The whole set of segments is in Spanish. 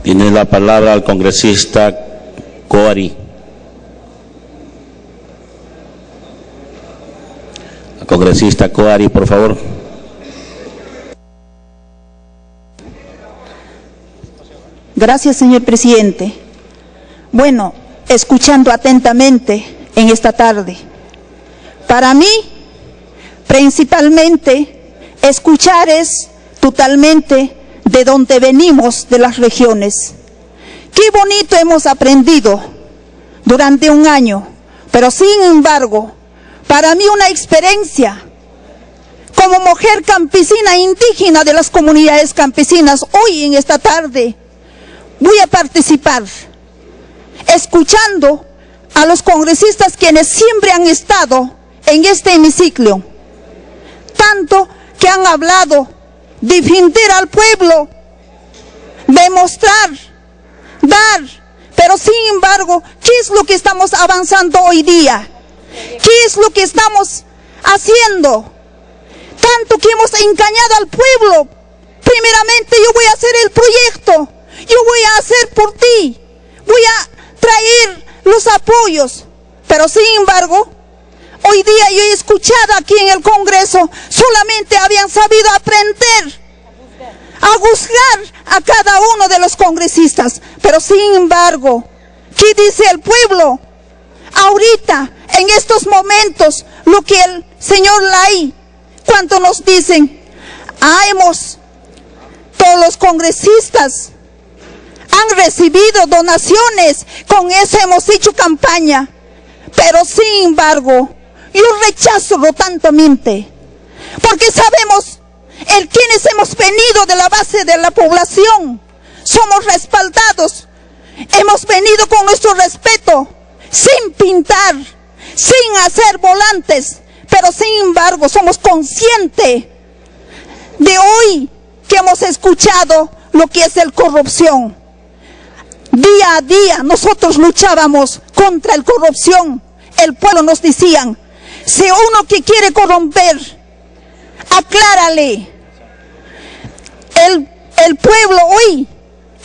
Tiene la palabra el congresista Coari. El congresista Coari, por favor. Gracias, señor presidente. Bueno, escuchando atentamente en esta tarde. Para mí, principalmente, escuchar es totalmente de donde venimos, de las regiones. Qué bonito hemos aprendido durante un año, pero sin embargo, para mí una experiencia como mujer campesina indígena de las comunidades campesinas, hoy en esta tarde voy a participar, escuchando a los congresistas quienes siempre han estado en este hemiciclo, tanto que han hablado, defender al pueblo, demostrar, dar, pero sin embargo, ¿qué es lo que estamos avanzando hoy día? ¿Qué es lo que estamos haciendo? Tanto que hemos engañado al pueblo. Primeramente yo voy a hacer el proyecto, yo voy a hacer por ti, voy a traer los apoyos, pero sin embargo, hoy día yo he escuchado aquí en el Congreso, solamente habían sabido aprender a juzgar a cada uno de los congresistas. Pero sin embargo, ¿qué dice el pueblo? Ahorita, en estos momentos, lo que el señor Lai, cuando nos dicen, todos los congresistas han recibido donaciones, con eso hemos hecho campaña. Pero sin embargo, yo rechazo rotundamente, porque sabemos quienes hemos venido de la base de la población, somos respaldados, hemos venido con nuestro respeto, sin pintar, sin hacer volantes, pero sin embargo somos conscientes de hoy que hemos escuchado lo que es la corrupción. Día a día nosotros luchábamos contra la corrupción. El pueblo nos decían, si uno que quiere corromper, aclárale. El pueblo hoy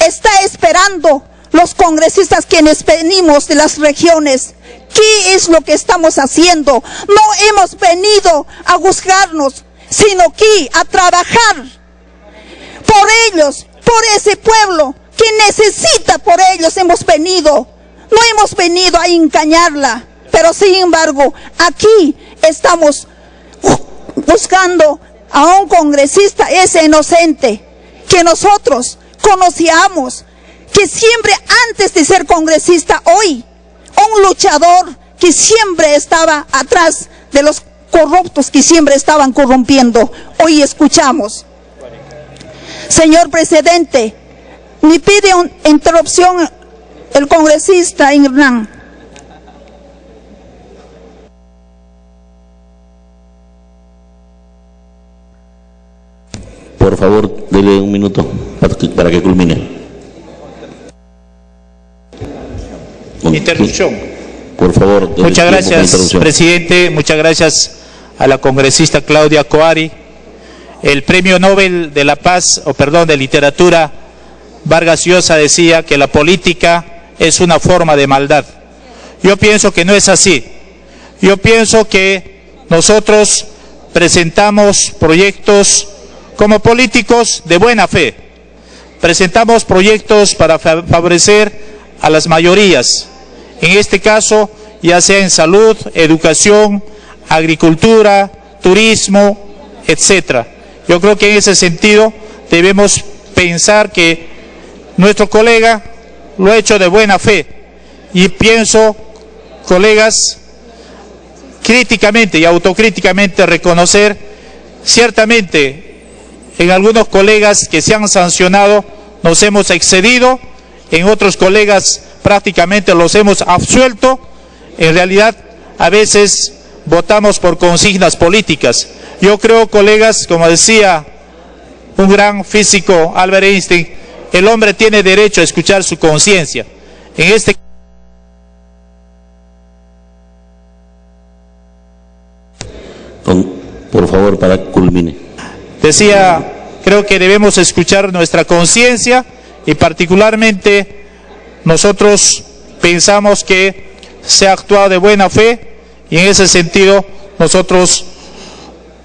está esperando los congresistas quienes venimos de las regiones. ¿Qué es lo que estamos haciendo? No hemos venido a juzgarnos, sino que a trabajar por ellos, por ese pueblo que necesita, por ellos hemos venido. No hemos venido a engañarla, pero sin embargo, aquí estamos buscando a un congresista, ese inocente, que nosotros conocíamos, que siempre antes de ser congresista, hoy, un luchador que siempre estaba atrás de los corruptos que siempre estaban corrompiendo. Hoy escuchamos. Señor presidente, me pide una interrupción el congresista Hernán. Por favor, dele un minuto para que culmine. Interrupción. Por favor. Muchas gracias, presidente. Muchas gracias a la congresista Claudia Coari. El Premio Nobel de la Paz, de Literatura, Vargas Llosa decía que la política es una forma de maldad. Yo pienso que no es así. Yo pienso que nosotros presentamos proyectos como políticos de buena fe. Presentamos proyectos para favorecer a las mayorías. En este caso, ya sea en salud, educación, agricultura, turismo, etcétera. Yo creo que en ese sentido debemos pensar que nuestro colega lo ha hecho de buena fe. Y pienso, colegas, críticamente y autocríticamente reconocer, ciertamente, en algunos colegas que se han sancionado nos hemos excedido, en otros colegas prácticamente los hemos absuelto. En realidad, a veces votamos por consignas políticas. Yo creo, colegas, como decía un gran físico, Albert Einstein, el hombre tiene derecho a escuchar su conciencia. En este por favor, para que culmine. Decía, creo que debemos escuchar nuestra conciencia y particularmente nosotros pensamos que se ha actuado de buena fe y en ese sentido nosotros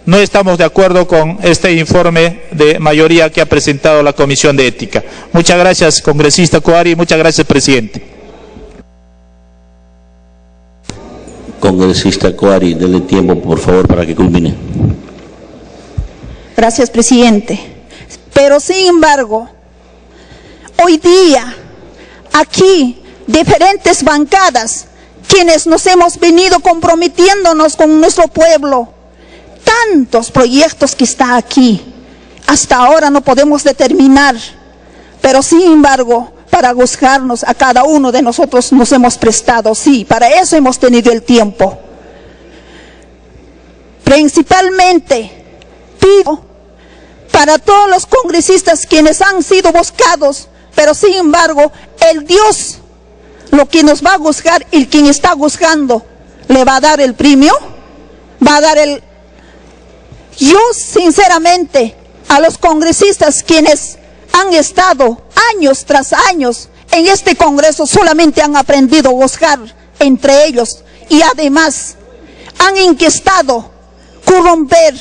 no estamos de acuerdo con este informe de mayoría que ha presentado la Comisión de Ética. Muchas gracias, congresista Coari, muchas gracias, presidente. Congresista Coari, dele tiempo, por favor, para que culmine. Gracias, presidente. Pero sin embargo, hoy día, aquí, diferentes bancadas, quienes nos hemos venido comprometiéndonos con nuestro pueblo, tantos proyectos que está aquí, hasta ahora no podemos determinar, pero sin embargo, para juzgarnos a cada uno de nosotros nos hemos prestado, sí, para eso hemos tenido el tiempo. Principalmente, pido para todos los congresistas quienes han sido buscados, pero sin embargo, el Dios, lo que nos va a juzgar y quien está juzgando, ¿le va a dar el premio? ¿Va a dar el...? Yo sinceramente a los congresistas quienes han estado años tras años en este Congreso solamente han aprendido a juzgar entre ellos y además han inquietado, corromper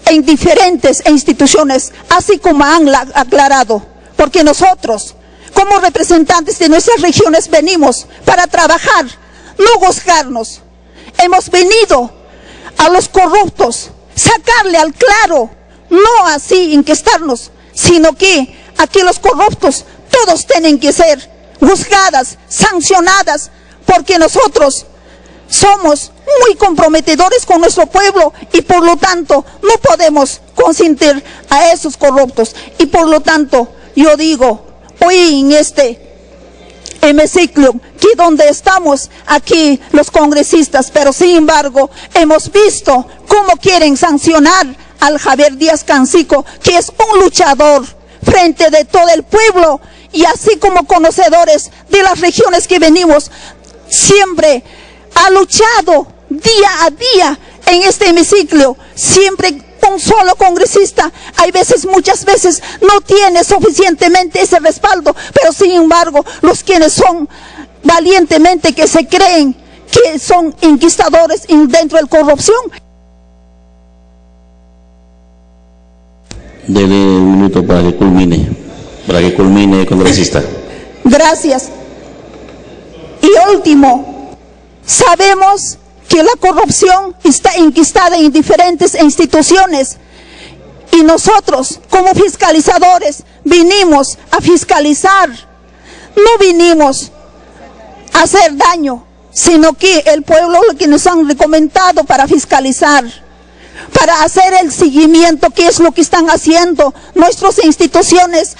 en diferentes instituciones, así como han aclarado, porque nosotros como representantes de nuestras regiones venimos para trabajar, no juzgarnos. Hemos venido a los corruptos sacarle al claro, no así inquiestarnos, sino que aquí los corruptos todos tienen que ser juzgadas, sancionadas, porque nosotros somos muy comprometedores con nuestro pueblo y por lo tanto no podemos consentir a esos corruptos. Y por lo tanto yo digo, hoy en este hemiciclo, que donde estamos aquí los congresistas, pero sin embargo hemos visto cómo quieren sancionar al Javier Díaz Canseco, que es un luchador frente de todo el pueblo y así como conocedores de las regiones que venimos, siempre ha luchado día a día en este hemiciclo, siempre un solo congresista, hay veces, muchas veces no tiene suficientemente ese respaldo, pero sin embargo los quienes son valientemente que se creen que son inquisidores dentro de la corrupción. Dele un minuto para que culmine, congresista. Gracias. Y último, sabemos que la corrupción está enquistada en diferentes instituciones y nosotros como fiscalizadores vinimos a fiscalizar, no vinimos a hacer daño, sino que el pueblo lo que nos han recomendado para fiscalizar, para hacer el seguimiento, que es lo que están haciendo nuestras instituciones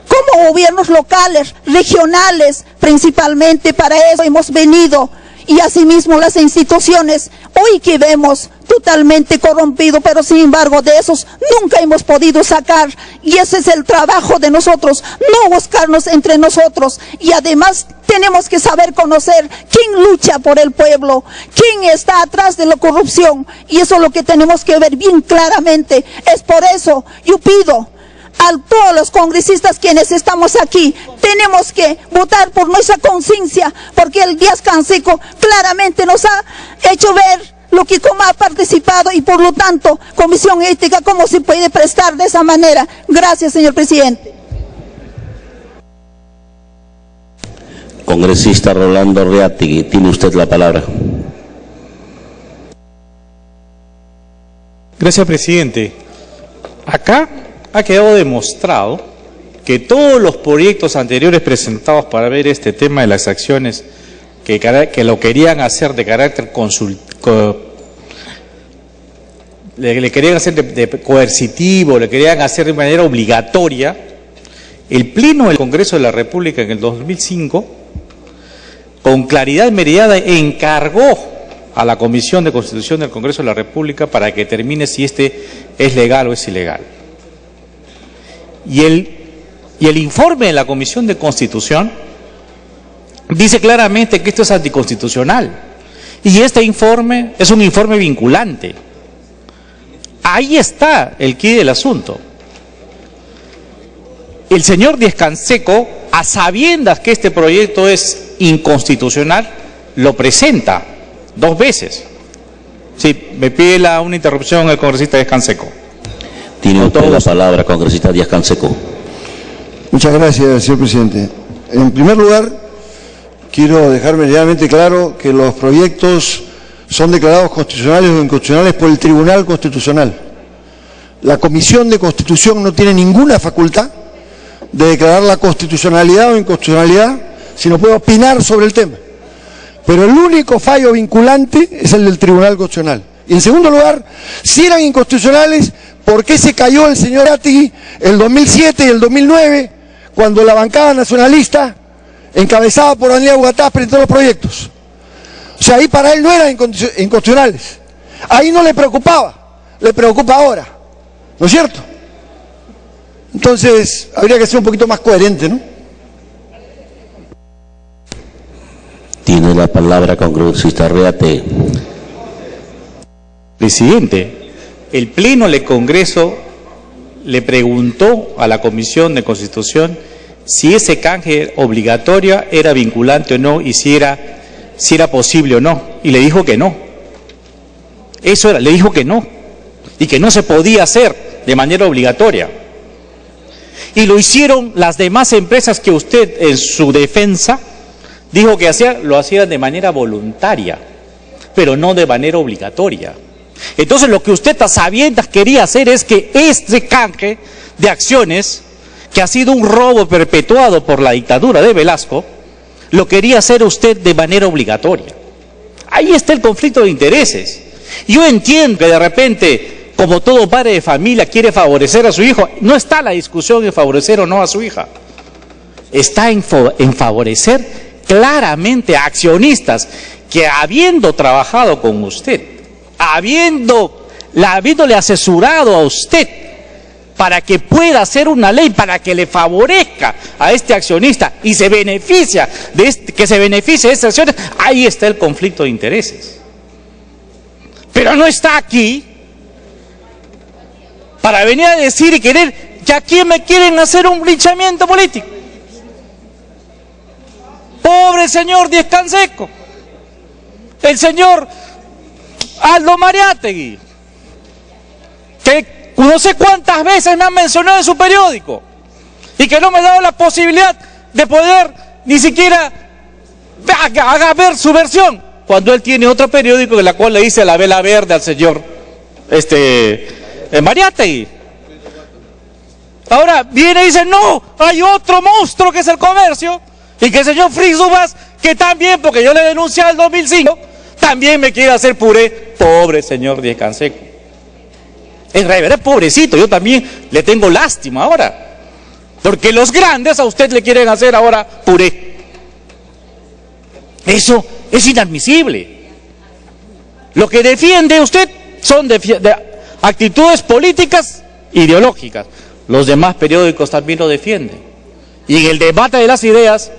como gobiernos locales, regionales, principalmente para eso hemos venido. Y asimismo las instituciones, hoy que vemos totalmente corrompido, pero sin embargo de esos nunca hemos podido sacar, y ese es el trabajo de nosotros, no buscarnos entre nosotros, y además tenemos que saber conocer quién lucha por el pueblo, quién está atrás de la corrupción, y eso es lo que tenemos que ver bien claramente. Es por eso yo pido a todos los congresistas quienes estamos aquí, tenemos que votar por nuestra conciencia, porque el Díaz Canseco claramente nos ha hecho ver lo que como ha participado y por lo tanto, Comisión Ética, cómo se puede prestar de esa manera. Gracias, señor presidente. Congresista Rolando Reategui, tiene usted la palabra. Gracias, presidente. Acá ha quedado demostrado que todos los proyectos anteriores presentados para ver este tema de las acciones que lo querían hacer de carácter le querían hacer de coercitivo, le querían hacer de manera obligatoria, el Pleno del Congreso de la República en el 2005, con claridad meridiana, encargó a la Comisión de Constitución del Congreso de la República para que determine si este es legal o es ilegal. Y el informe de la Comisión de Constitución dice claramente que esto es anticonstitucional. Y este informe es un informe vinculante. Ahí está el quid del asunto. el señor Díaz Canseco, a sabiendas que este proyecto es inconstitucional, lo presenta 2 veces. Sí, me pide una interrupción el congresista Díaz Canseco. Tiene usted la palabra, congresista Díaz Canseco. Muchas gracias, señor presidente. En primer lugar, quiero dejar meridianamente claro que los proyectos son declarados constitucionales o inconstitucionales por el Tribunal Constitucional. La Comisión de Constitución no tiene ninguna facultad de declarar la constitucionalidad o inconstitucionalidad, sino puede opinar sobre el tema. Pero el único fallo vinculante es el del Tribunal Constitucional. Y en segundo lugar, si eran inconstitucionales, ¿por qué se cayó el señor Atigui el 2007 y el 2009, cuando la bancada nacionalista, encabezada por Daniel Ugatá, presentó los proyectos? O sea, ahí para él no eran inconstitucionales. Ahí no le preocupaba, le preocupa ahora. ¿No es cierto? Entonces, habría que ser un poquito más coherente, ¿no? Tiene la palabra, congresista Reate. Presidente, el Pleno del Congreso le preguntó a la Comisión de Constitución si ese canje obligatorio era vinculante o no y si era posible o no, y le dijo que no. Eso era, le dijo que no, y que no se podía hacer de manera obligatoria. Y lo hicieron las demás empresas que usted, en su defensa, dijo que lo hacían de manera voluntaria, pero no de manera obligatoria. Entonces lo que usted a sabiendas quería hacer es que este canje de acciones, que ha sido un robo perpetuado por la dictadura de Velasco, lo quería hacer usted de manera obligatoria. Ahí está el conflicto de intereses. Yo entiendo que de repente, como todo padre de familia quiere favorecer a su hijo, no está la discusión en favorecer o no a su hija. Está en favorecer claramente a accionistas que, habiendo trabajado con usted, habiéndole asesorado a usted para que pueda hacer una ley para que le favorezca a este accionista y se beneficia que se beneficie de estas acciones, ahí está el conflicto de intereses. Pero no está aquí para venir a decir y querer que aquí me quieren hacer un linchamiento político. Pobre señor Díaz Canseco, el señor Aldo Mariátegui, que no sé cuántas veces me han mencionado en su periódico y que no me ha dado la posibilidad de poder ni siquiera haga ver su versión, cuando él tiene otro periódico en la cual le dice la vela verde al señor Mariátegui. Ahora viene y dice, no, hay otro monstruo que es el comercio, y que el señor Fritz Dubas, que también, porque yo le denuncié en el 2005, también me quiere hacer puré. Pobre señor Díaz Canseco. En realidad, pobrecito, yo también le tengo lástima ahora, porque los grandes a usted le quieren hacer ahora puré. Eso es inadmisible. Lo que defiende usted son de actitudes políticas ideológicas. Los demás periódicos también lo defienden. Y en el debate de las ideas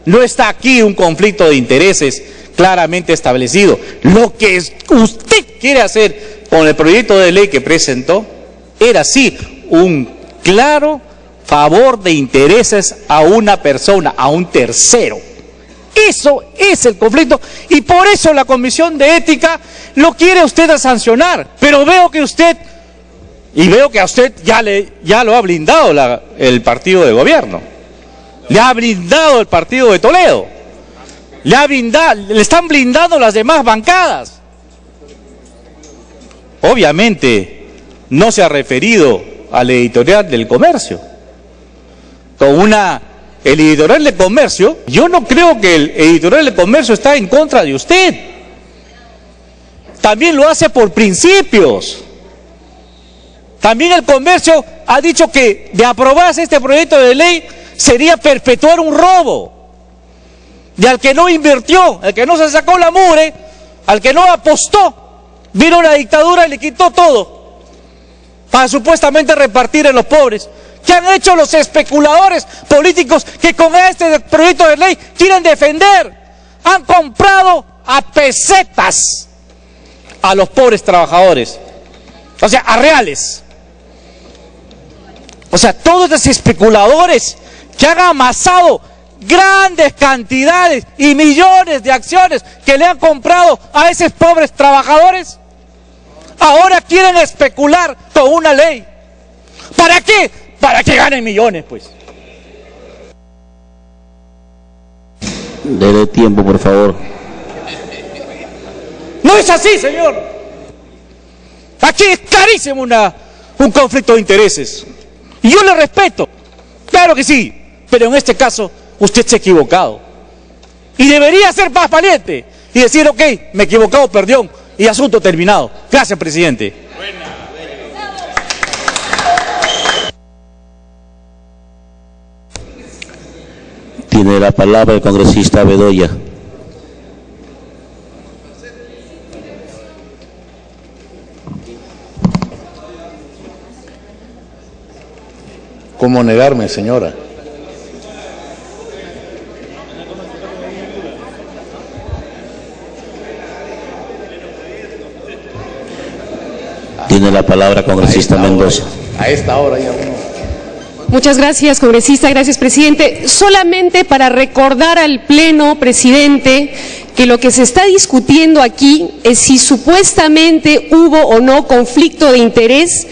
no está aquí un conflicto de intereses claramente establecido. Lo que usted quiere hacer con el proyecto de ley que presentó era sí un claro favor de intereses a una persona, a un tercero. Eso es el conflicto, y por eso la Comisión de Ética lo quiere usted a sancionar. Pero veo que usted, y veo que a usted ya lo ha blindado el partido de gobierno, le ha blindado el partido de Toledo, le están blindando las demás bancadas. Obviamente no se ha referido al editorial del Comercio. El editorial del Comercio, yo no creo que el editorial del Comercio está en contra de usted. También lo hace por principios. También el Comercio ha dicho que de aprobarse este proyecto de ley sería perpetuar un robo. Y al que no invirtió, al que no se sacó la mugre, al que no apostó, vino la dictadura y le quitó todo para supuestamente repartir en los pobres. ¿Qué han hecho los especuladores políticos que con este proyecto de ley quieren defender? Han comprado a pesetas a los pobres trabajadores, o sea, a reales. O sea, todos los especuladores que han amasado grandes cantidades y millones de acciones que le han comprado a esos pobres trabajadores, ahora quieren especular con una ley. ¿Para qué? Para que ganen millones, pues. Dele tiempo, por favor. No es así, señor. Aquí es clarísimo un conflicto de intereses. Y yo le respeto, claro que sí, pero en este caso usted se ha equivocado. Y debería ser más valiente y decir, ok, me he equivocado, perdón, y asunto terminado. Gracias, presidente. Tiene la palabra el congresista Bedoya. ¿Cómo negarme, señora? Tiene la palabra congresista Mendoza. A esta hora ya uno. Muchas gracias, congresista. Gracias, presidente. Solamente para recordar al Pleno, presidente, que lo que se está discutiendo aquí es si supuestamente hubo o no conflicto de interés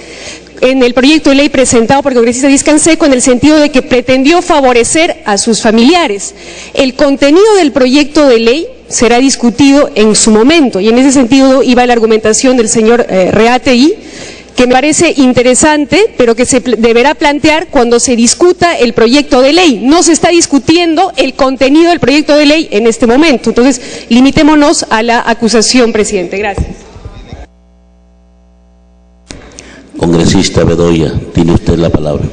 en el proyecto de ley presentado por el congresista Díaz Canseco, en el sentido de que pretendió favorecer a sus familiares. El contenido del proyecto de ley será discutido en su momento, y en ese sentido iba la argumentación del señor Reategui, que me parece interesante, pero que se deberá plantear cuando se discuta el proyecto de ley. No se está discutiendo el contenido del proyecto de ley en este momento. Entonces, limitémonos a la acusación, presidente. Gracias. Congresista Bedoya, tiene usted la palabra.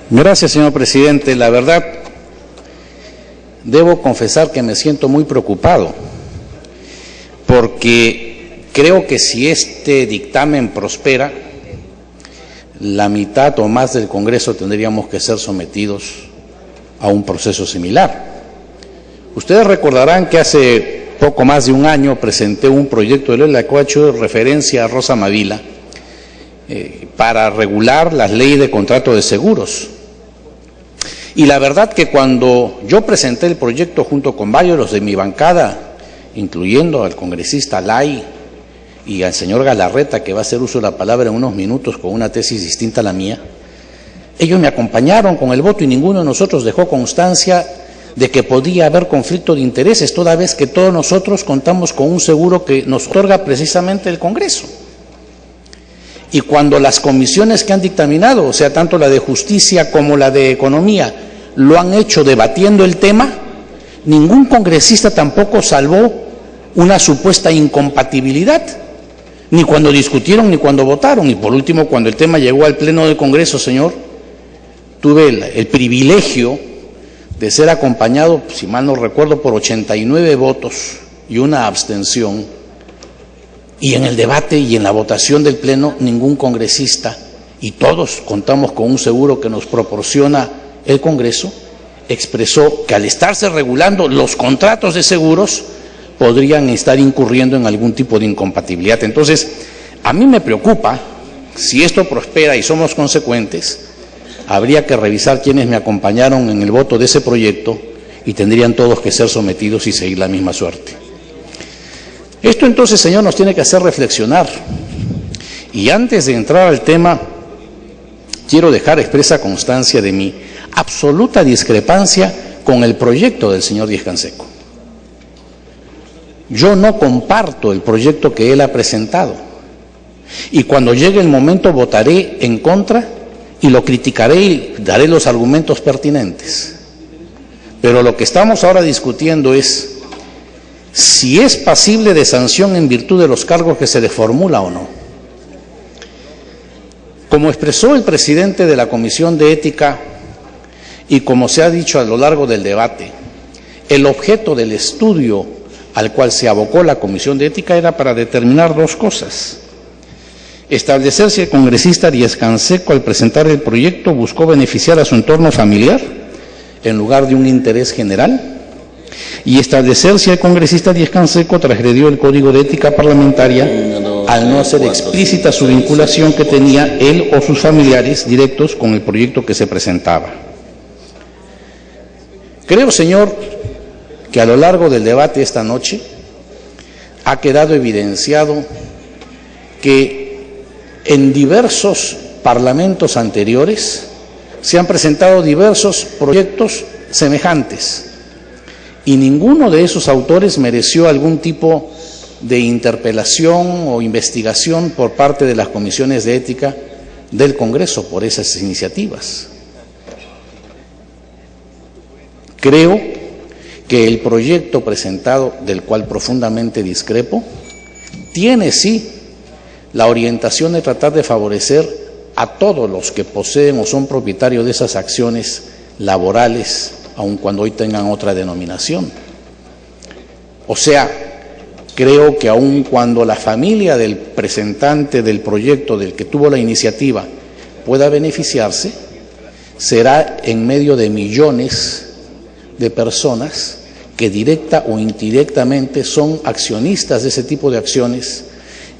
Gracias, señor presidente. La verdad, debo confesar que me siento muy preocupado, porque creo que si este dictamen prospera, la mitad o más del Congreso tendríamos que ser sometidos a un proceso similar. Ustedes recordarán que hace poco más de un año presenté un proyecto de ley, la cual ha hecho referencia a Rosa Mavila, para regular las leyes de contrato de seguros. Y la verdad que cuando yo presenté el proyecto junto con varios de mi bancada, incluyendo al congresista Lai y al señor Galarreta, que va a hacer uso de la palabra en unos minutos con una tesis distinta a la mía, ellos me acompañaron con el voto y ninguno de nosotros dejó constancia de que podía haber conflicto de intereses, toda vez que todos nosotros contamos con un seguro que nos otorga precisamente el Congreso. Y cuando las comisiones que han dictaminado, o sea, tanto la de Justicia como la de Economía, lo han hecho debatiendo el tema, ningún congresista tampoco salvó una supuesta incompatibilidad, ni cuando discutieron ni cuando votaron. Y por último, cuando el tema llegó al Pleno del Congreso, señor, tuve el privilegio de ser acompañado, si mal no recuerdo, por 89 votos y una abstención. Y en el debate y en la votación del Pleno, ningún congresista, y todos contamos con un seguro que nos proporciona el Congreso, expresó que al estarse regulando los contratos de seguros, podrían estar incurriendo en algún tipo de incompatibilidad. Entonces, a mí me preocupa, si esto prospera y somos consecuentes, habría que revisar quiénes me acompañaron en el voto de ese proyecto y tendrían todos que ser sometidos y seguir la misma suerte. Esto entonces, señor, nos tiene que hacer reflexionar. Y antes de entrar al tema, quiero dejar expresa constancia de mi absoluta discrepancia con el proyecto del señor Díaz Canseco. Yo no comparto el proyecto que él ha presentado. Y cuando llegue el momento votaré en contra y lo criticaré y daré los argumentos pertinentes. Pero lo que estamos ahora discutiendo es si es pasible de sanción en virtud de los cargos que se le formula o no. Como expresó el presidente de la Comisión de Ética y como se ha dicho a lo largo del debate, el objeto del estudio al cual se abocó la Comisión de Ética era para determinar dos cosas: establecer si el congresista Díaz Canseco, al presentar el proyecto, buscó beneficiar a su entorno familiar en lugar de un interés general, y establecer si el congresista Díaz Canseco transgredió el Código de Ética Parlamentaria al no ser explícita su vinculación que tenía él o sus familiares directos con el proyecto que se presentaba. Creo, señor, que a lo largo del debate esta noche ha quedado evidenciado que en diversos parlamentos anteriores se han presentado diversos proyectos semejantes y ninguno de esos autores mereció algún tipo de interpelación o investigación por parte de las comisiones de ética del Congreso por esas iniciativas. Creo que el proyecto presentado, del cual profundamente discrepo, tiene sí la orientación de tratar de favorecer a todos los que poseen o son propietarios de esas acciones laborales, aun cuando hoy tengan otra denominación. O sea, creo que aun cuando la familia del presentante del proyecto, del que tuvo la iniciativa, pueda beneficiarse, será en medio de millones de personas que directa o indirectamente son accionistas de ese tipo de acciones,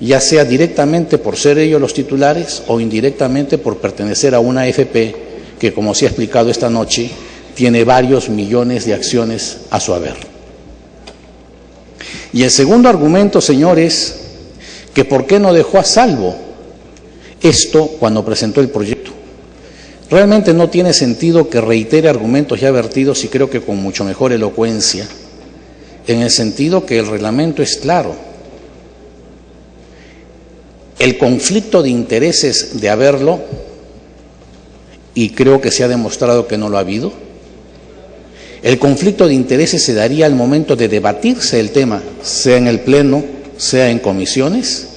ya sea directamente por ser ellos los titulares o indirectamente por pertenecer a una AFP que, como se ha explicado esta noche, tiene varios millones de acciones a su haber. Y el segundo argumento, señores, que por qué no dejó a salvo esto cuando presentó el proyecto. Realmente no tiene sentido que reitere argumentos ya vertidos, y creo que con mucho mejor elocuencia, en el sentido que el reglamento es claro. El conflicto de intereses de haberlo, y creo que se ha demostrado que no lo ha habido, el conflicto de intereses se daría al momento de debatirse el tema, sea en el Pleno, sea en comisiones,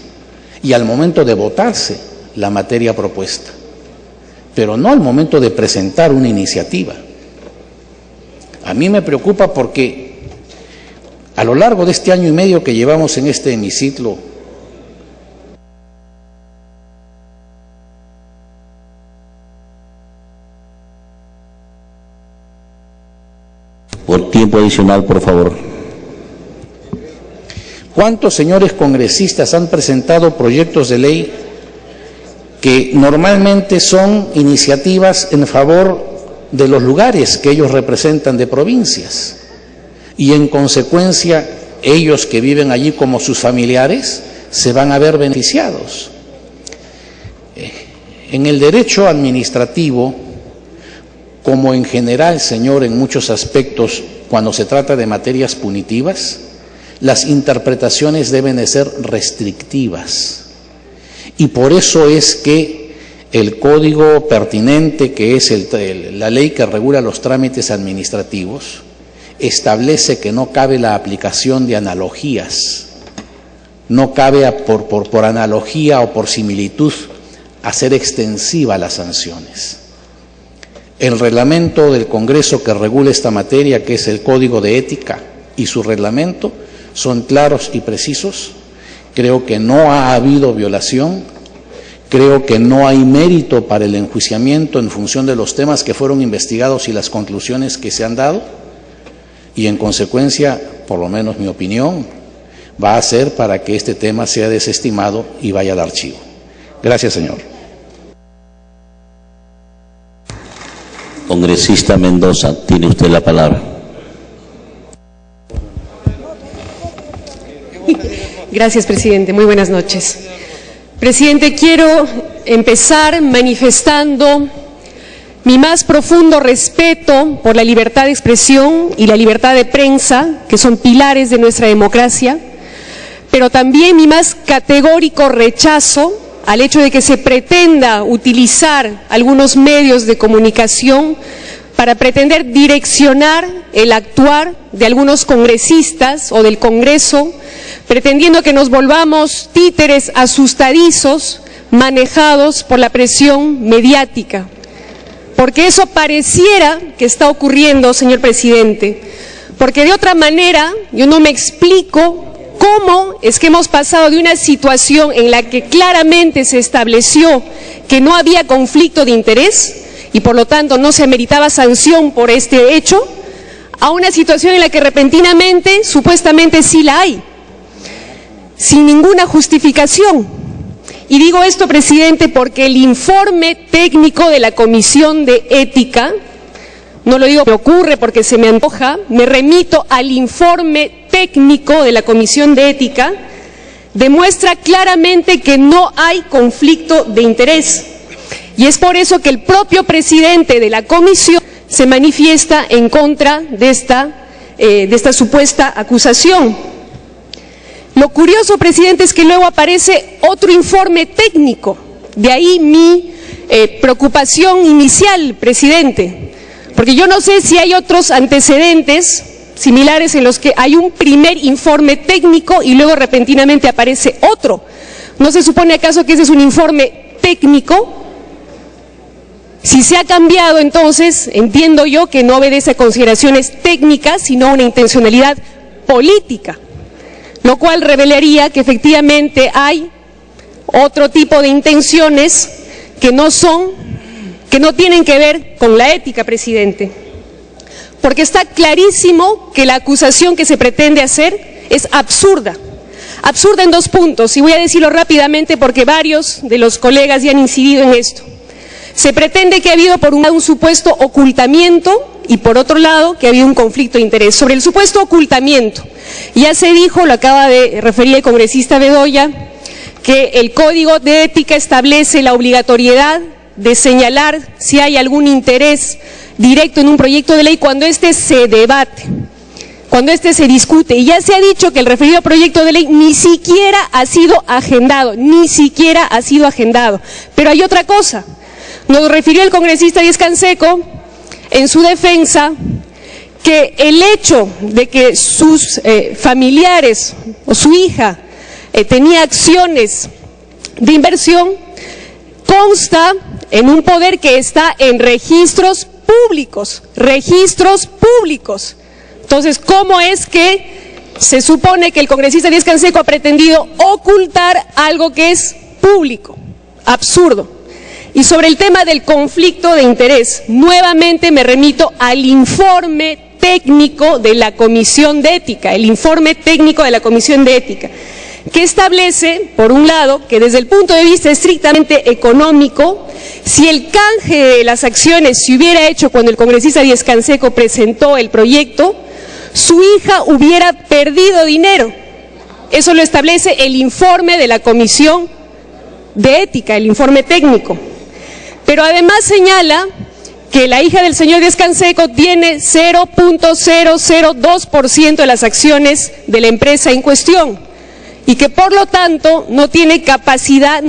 y al momento de votarse la materia propuesta, pero no al momento de presentar una iniciativa. A mí me preocupa porque a lo largo de este año y medio que llevamos en este hemiciclo, por tiempo adicional, por favor. ¿Cuántos señores congresistas han presentado proyectos de ley que normalmente son iniciativas en favor de los lugares que ellos representan de provincias? Y en consecuencia, ellos que viven allí como sus familiares se van a ver beneficiados. En el derecho administrativo, como en general, señor, en muchos aspectos, cuando se trata de materias punitivas, las interpretaciones deben de ser restrictivas. Y por eso es que el código pertinente, que es la ley que regula los trámites administrativos, establece que no cabe la aplicación de analogías, no cabe por analogía o por similitud hacer extensiva las sanciones. El reglamento del Congreso que regula esta materia, que es el Código de Ética, y su reglamento son claros y precisos. Creo que no ha habido violación, creo que no hay mérito para el enjuiciamiento en función de los temas que fueron investigados y las conclusiones que se han dado, y en consecuencia, por lo menos mi opinión, va a ser para que este tema sea desestimado y vaya al archivo. Gracias, señor. Congresista Mendoza, tiene usted la palabra. Gracias, presidente. Muy buenas noches. Presidente, quiero empezar manifestando mi más profundo respeto por la libertad de expresión y la libertad de prensa, que son pilares de nuestra democracia, pero también mi más categórico rechazo al hecho de que se pretenda utilizar algunos medios de comunicación para pretender direccionar el actuar de algunos congresistas o del Congreso, pretendiendo que nos volvamos títeres asustadizos manejados por la presión mediática. Porque eso pareciera que está ocurriendo, señor presidente, porque de otra manera yo no me explico cómo es que hemos pasado de una situación en la que claramente se estableció que no había conflicto de interés y por lo tanto no se meritaba sanción por este hecho, a una situación en la que repentinamente, supuestamente sí la hay. sin ninguna justificación. Y digo esto, presidente, porque el informe técnico de la Comisión de Ética, no lo digo, me ocurre porque se me antoja, me remito al informe técnico de la Comisión de Ética, demuestra claramente que no hay conflicto de interés. Y es por eso que el propio presidente de la comisión se manifiesta en contra de esta supuesta acusación. Lo curioso, presidente, es que luego aparece otro informe técnico. De ahí mi preocupación inicial, presidente. Porque yo no sé si hay otros antecedentes similares en los que hay un primer informe técnico y luego repentinamente aparece otro. ¿No se supone acaso que ese es un informe técnico? Si se ha cambiado, entonces entiendo yo que no obedece a consideraciones técnicas, sino a una intencionalidad política, lo cual revelaría que efectivamente hay otro tipo de intenciones que no tienen que ver con la ética, presidente. Porque está clarísimo que la acusación que se pretende hacer es absurda. Absurda en dos puntos, y voy a decirlo rápidamente porque varios de los colegas ya han incidido en esto. Se pretende que ha habido por un lado un supuesto ocultamiento y por otro lado que ha habido un conflicto de interés. Sobre el supuesto ocultamiento, ya se dijo, lo acaba de referir el congresista Bedoya, que el Código de Ética establece la obligatoriedad de señalar si hay algún interés directo en un proyecto de ley cuando éste se debate, cuando éste se discute. Y ya se ha dicho que el referido proyecto de ley ni siquiera ha sido agendado, Pero hay otra cosa. Nos refirió el congresista Díaz Canseco en su defensa que el hecho de que sus familiares o su hija tenía acciones de inversión consta en un poder que está en registros públicos. Entonces, ¿cómo es que se supone que el congresista Díaz Canseco ha pretendido ocultar algo que es público? Absurdo. Y sobre el tema del conflicto de interés, nuevamente me remito al informe técnico de la Comisión de Ética, que establece, por un lado, que desde el punto de vista estrictamente económico, si el canje de las acciones se hubiera hecho cuando el congresista Díaz Canseco presentó el proyecto, su hija hubiera perdido dinero. Eso lo establece el informe de la Comisión de Ética, el informe técnico. Pero además señala que la hija del señor Díaz Canseco tiene 0.002% de las acciones de la empresa en cuestión y que por lo tanto no tendría capacidad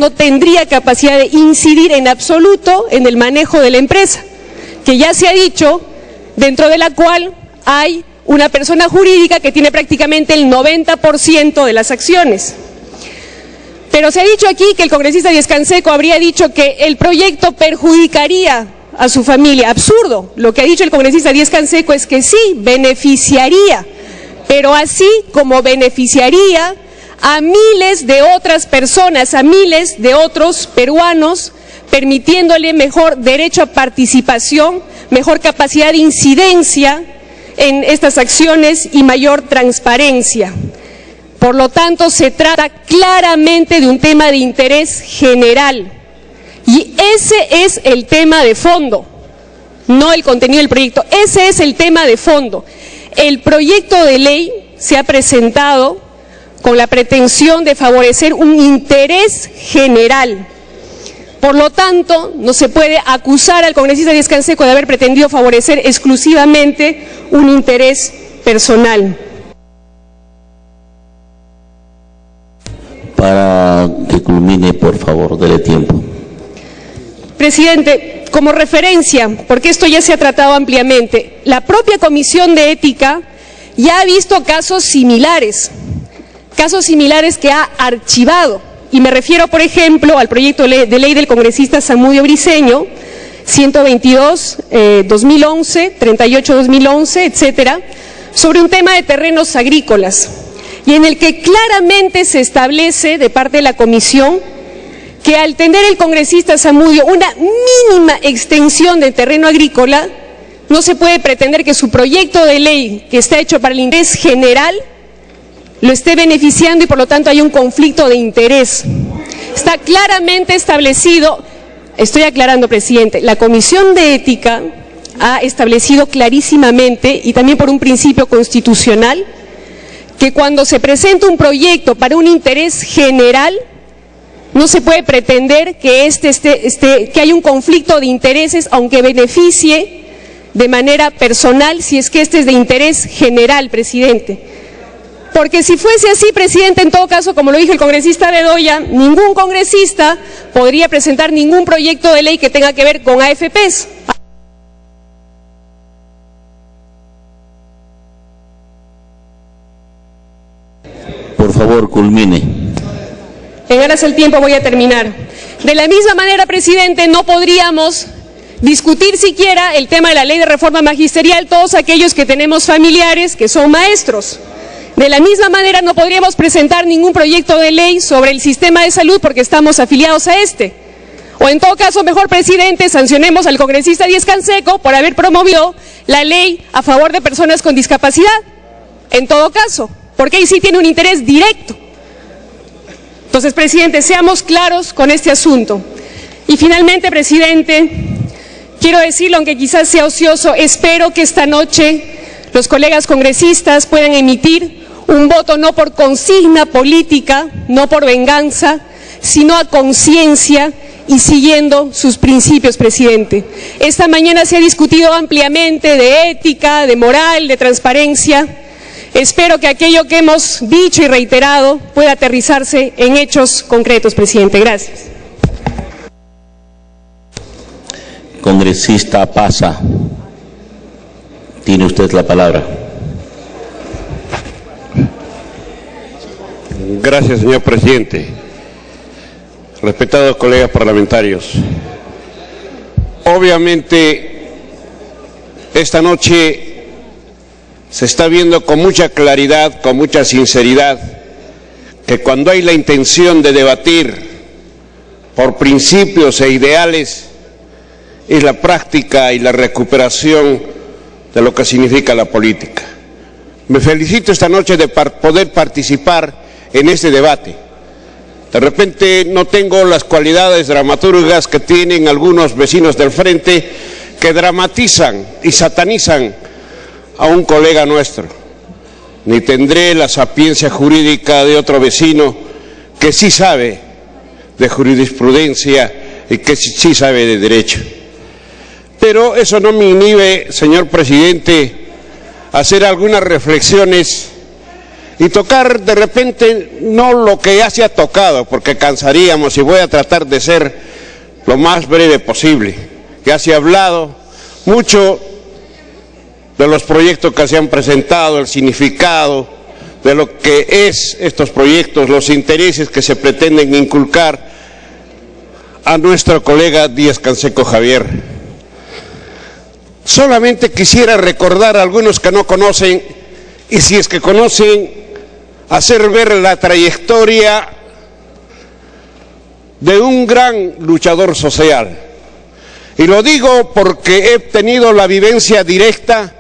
de incidir en absoluto en el manejo de la empresa, que ya se ha dicho, dentro de la cual hay una persona jurídica que tiene prácticamente el 90% de las acciones. Pero se ha dicho aquí que el congresista Díaz Canseco habría dicho que el proyecto perjudicaría a su familia. Absurdo. Lo que ha dicho el congresista Díaz Canseco es que sí, beneficiaría, pero así como beneficiaría a miles de otras personas, a miles de otros peruanos, permitiéndole mejor derecho a participación, mejor capacidad de incidencia en estas acciones y mayor transparencia. Por lo tanto, se trata claramente de un tema de interés general. Y ese es el tema de fondo, no el contenido del proyecto. Ese es el tema de fondo. El proyecto de ley se ha presentado con la pretensión de favorecer un interés general. Por lo tanto, no se puede acusar al congresista Díaz Canseco de haber pretendido favorecer exclusivamente un interés personal. Para que culmine, por favor, dele tiempo. Presidente, como referencia, porque esto ya se ha tratado ampliamente, la propia Comisión de Ética ya ha visto casos similares que ha archivado, y me refiero, por ejemplo, al proyecto de ley del congresista Zamudio Briceño, 122-2011, 38-2011, etcétera, sobre un tema de terrenos agrícolas, y en el que claramente se establece de parte de la comisión que al tener el congresista Zamudio una mínima extensión de terreno agrícola, no se puede pretender que su proyecto de ley, que está hecho para el interés general, lo esté beneficiando y por lo tanto hay un conflicto de interés. Está claramente establecido, estoy aclarando, presidente, la Comisión de Ética ha establecido clarísimamente y también por un principio constitucional que cuando se presenta un proyecto para un interés general no se puede pretender que que hay un conflicto de intereses aunque beneficie de manera personal si es que este es de interés general, presidente. Porque si fuese así, presidente, en todo caso, como lo dijo el congresista Bedoya, ningún congresista podría presentar ningún proyecto de ley que tenga que ver con AFPs. Por favor, culmine. En aras del tiempo voy a terminar. De la misma manera, presidente, no podríamos discutir siquiera el tema de la ley de reforma magisterial todos aquellos que tenemos familiares que son maestros. De la misma manera no podríamos presentar ningún proyecto de ley sobre el sistema de salud porque estamos afiliados a este. O en todo caso, mejor, presidente, sancionemos al congresista Díaz Canseco por haber promovido la ley a favor de personas con discapacidad. En todo caso, porque ahí sí tiene un interés directo. Entonces, presidente, seamos claros con este asunto. Y finalmente, presidente, quiero decirlo, aunque quizás sea ocioso, espero que esta noche los colegas congresistas puedan emitir un voto no por consigna política, no por venganza, sino a conciencia y siguiendo sus principios, presidente. Esta mañana se ha discutido ampliamente de ética, de moral, de transparencia. Espero que aquello que hemos dicho y reiterado pueda aterrizarse en hechos concretos, presidente. Gracias. Congresista Paza, tiene usted la palabra. Gracias, señor presidente. Respetados colegas parlamentarios, obviamente esta noche se está viendo con mucha claridad, con mucha sinceridad, que cuando hay la intención de debatir por principios e ideales, es la práctica y la recuperación de lo que significa la política. Me felicito esta noche de poder participar en este debate. De repente no tengo las cualidades dramaturgas que tienen algunos vecinos del frente que dramatizan y satanizan a un colega nuestro, ni tendré la sapiencia jurídica de otro vecino que sí sabe de jurisprudencia y que sí sabe de derecho. Pero eso no me inhibe, señor presidente, a hacer algunas reflexiones y tocar de repente no lo que ya se ha tocado, porque cansaríamos, y voy a tratar de ser lo más breve posible. Ya se ha hablado mucho de los proyectos que se han presentado, el significado de lo que es estos proyectos, los intereses que se pretenden inculcar a nuestro colega Díaz Canseco Javier. Solamente quisiera recordar a algunos que no conocen, y si es que conocen, hacer ver la trayectoria de un gran luchador social. Y lo digo porque he tenido la vivencia directa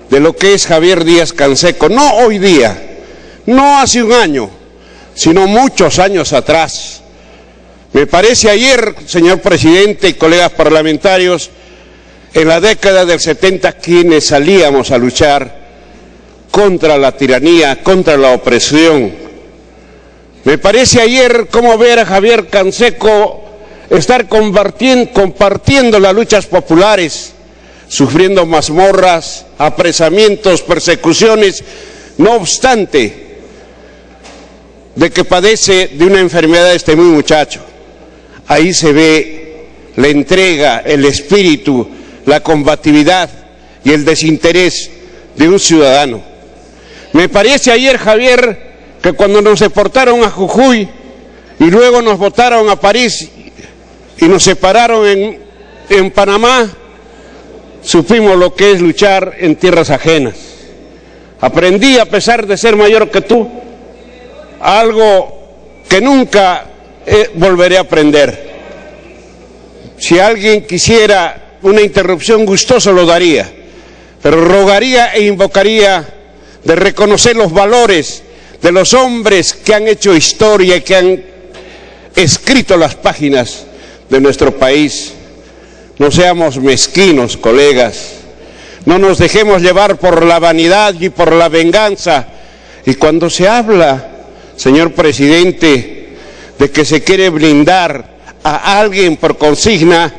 de lo que es Javier Díaz Canseco, no hoy día, no hace un año, sino muchos años atrás. Me parece ayer, señor presidente y colegas parlamentarios, en la década del 70, quienes salíamos a luchar contra la tiranía, contra la opresión. Me parece ayer cómo ver a Javier Canseco estar compartiendo las luchas populares, sufriendo mazmorras, apresamientos, persecuciones, no obstante de que padece de una enfermedad este muy muchacho. Ahí se ve la entrega, el espíritu, la combatividad y el desinterés de un ciudadano. Me parece ayer, Javier, que cuando nos deportaron a Jujuy y luego nos botaron a París y nos separaron en Panamá, supimos lo que es luchar en tierras ajenas. Aprendí, a pesar de ser mayor que tú, algo que nunca volveré a aprender. Si alguien quisiera una interrupción, gustoso lo daría, pero rogaría e invocaría de reconocer los valores de los hombres que han hecho historia y que han escrito las páginas de nuestro país. No seamos mezquinos, colegas. No nos dejemos llevar por la vanidad y por la venganza. Y cuando se habla, señor presidente, de que se quiere blindar a alguien por consigna,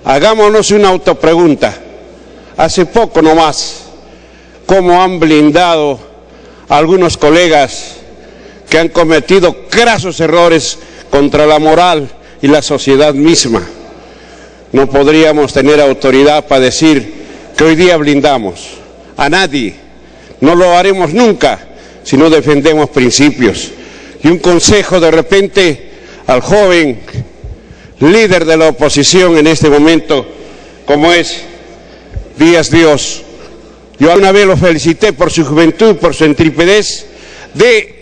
hagámonos una autopregunta. Hace poco nomás, ¿cómo han blindado a algunos colegas que han cometido grasos errores contra la moral y la sociedad misma? No podríamos tener autoridad para decir que hoy día blindamos a nadie. No lo haremos nunca si no defendemos principios. Y un consejo de repente al joven líder de la oposición en este momento, como es Díaz Dios. Yo una vez lo felicité por su juventud, por su intrepidez de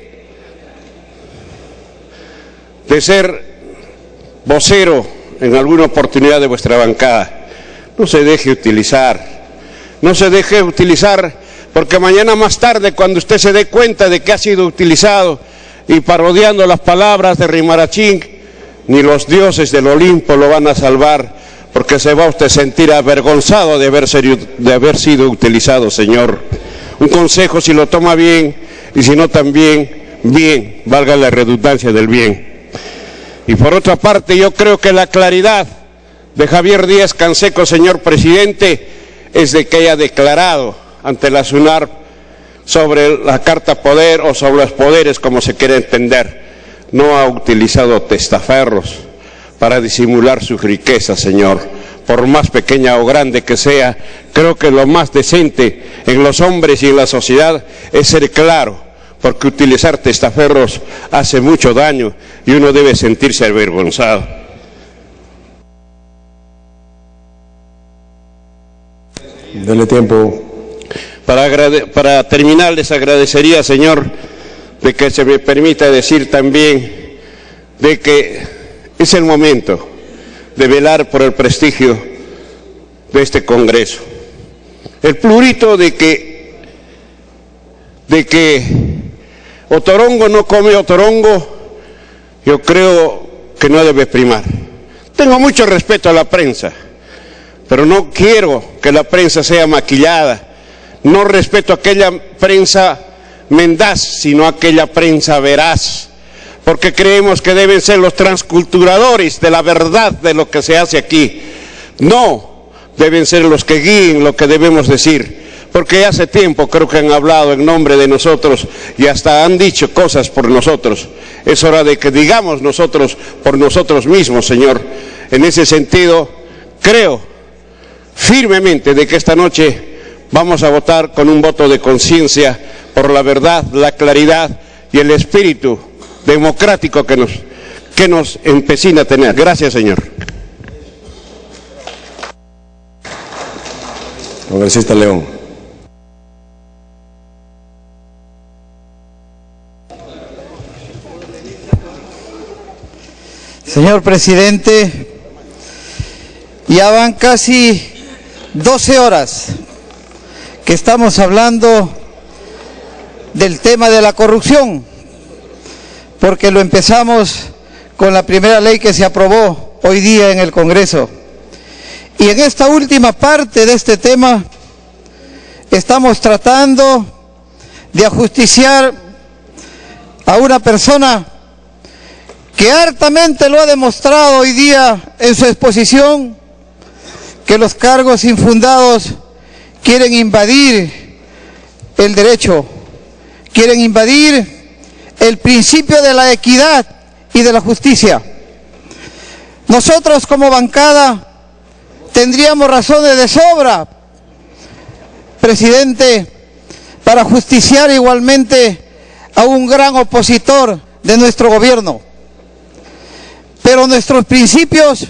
ser vocero en alguna oportunidad de vuestra bancada. No se deje utilizar. No se deje utilizar, porque mañana más tarde, cuando usted se dé cuenta de que ha sido utilizado y parodiando las palabras de Rimarachín, ni los dioses del Olimpo lo van a salvar, porque se va usted a sentir avergonzado de haber sido utilizado, señor. Un consejo, si lo toma bien, y si no también, bien, valga la redundancia del bien. Y por otra parte, yo creo que la claridad de Javier Díaz Canseco, señor presidente, es de que haya declarado ante la SUNAR sobre la Carta Poder o sobre los poderes, como se quiere entender. No ha utilizado testaferros para disimular su riqueza, señor. Por más pequeña o grande que sea, creo que lo más decente en los hombres y en la sociedad es ser claro, porque utilizar testaferros hace mucho daño y uno debe sentirse avergonzado. Dale tiempo. Para terminar, les agradecería, señor, de que se me permita decir también de que es el momento de velar por el prestigio de este Congreso. El plurito de que otorongo no come otorongo, yo creo que no debe primar. Tengo mucho respeto a la prensa, pero no quiero que la prensa sea maquillada. No respeto a aquella prensa mendaz, sino a aquella prensa veraz, porque creemos que deben ser los transculturadores de la verdad de lo que se hace aquí. No deben ser los que guíen lo que debemos decir, porque hace tiempo creo que han hablado en nombre de nosotros y hasta han dicho cosas por nosotros. Es hora de que digamos nosotros por nosotros mismos, señor. En ese sentido, creo firmemente de que esta noche vamos a votar con un voto de conciencia por la verdad, la claridad y el espíritu democrático que nos empecina a tener. Gracias, señor. Congresista León. Señor presidente, ya van casi 12 horas que estamos hablando del tema de la corrupción, porque lo empezamos con la primera ley que se aprobó hoy día en el Congreso. Y en esta última parte de este tema estamos tratando de ajusticiar a una persona que hartamente lo ha demostrado hoy día en su exposición, que los cargos infundados quieren invadir el derecho, quieren invadir el principio de la equidad y de la justicia. Nosotros como bancada tendríamos razones de sobra, presidente, para justiciar igualmente a un gran opositor de nuestro gobierno. Pero nuestros principios